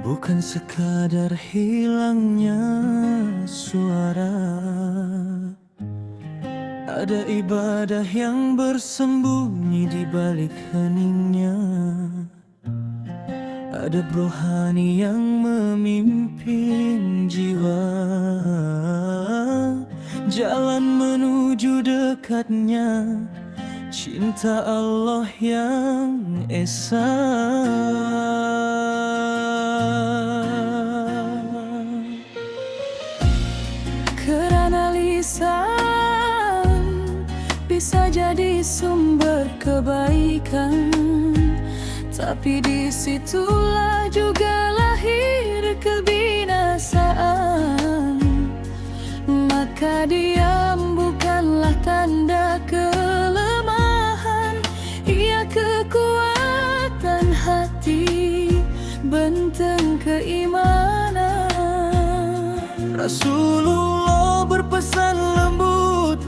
Bukan sekadar hilangnya suara, ada ibadah yang bersembunyi di balik heningnya. Ada rohani yang memimpin jiwa, jalan menuju dekatnya cinta Allah yang esa. Kerana lisan bisa jadi sumber kebaikan, tapi disitulah juga lahir kebinasaan. Maka diam bukanlah tanda kelemahan, ia kekuatan hati, benteng keimanan. Rasulullah berpesan lembut,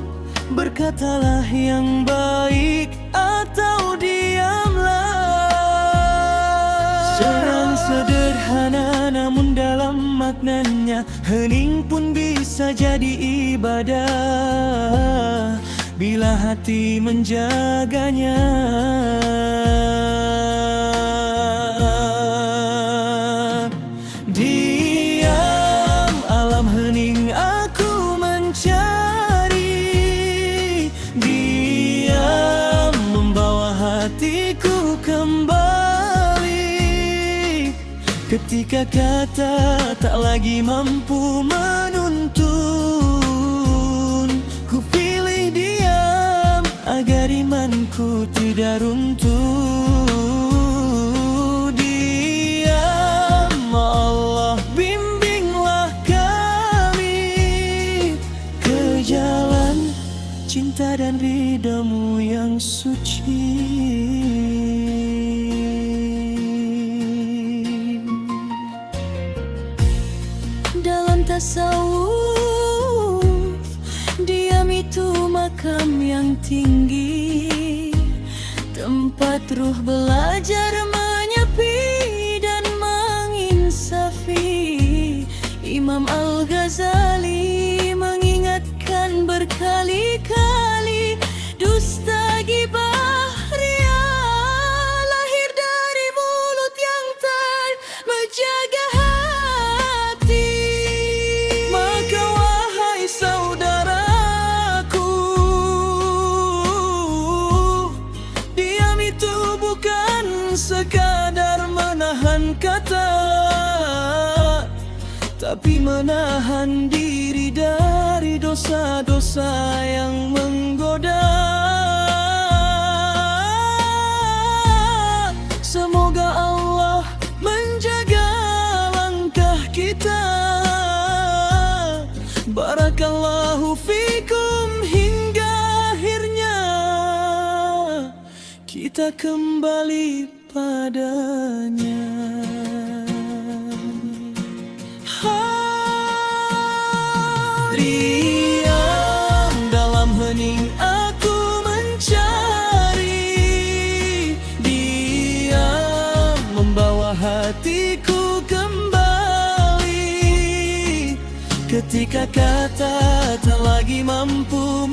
berkatalah yang baik atau diamlah. Seram sederhana namun dalam maknanya, hening pun bisa jadi ibadah bila hati menjaganya. Diam alam hening aku mencari, diam membawa hatiku kembali. Ketika kata tak lagi mampu menuntun, ku pilih diam agar imanku tidak runtuh. Diam Allah, bimbinglah kami ke jalan cinta dan ridhamu yang suci. Dalam tasawuf, diam itu makam yang tinggi, tempat ruh belajar menyepi dan menginsafi. Imam Al-Ghazali mengingatkan berkali-kali, dusta gibah ria lahir dari mulut yang tak menjaga hati. Maka wahai saudaraku, diam itu bukan sekadar menahan kata, tapi menahan diri dari dosa-dosa yang menggoda. Semoga Allah menjaga langkah kita. Barakallahu fikum hingga akhirnya kita kembali padanya. Diam dalam hening aku mencari, diam membawa hatiku kembali. Ketika kata tak lagi mampu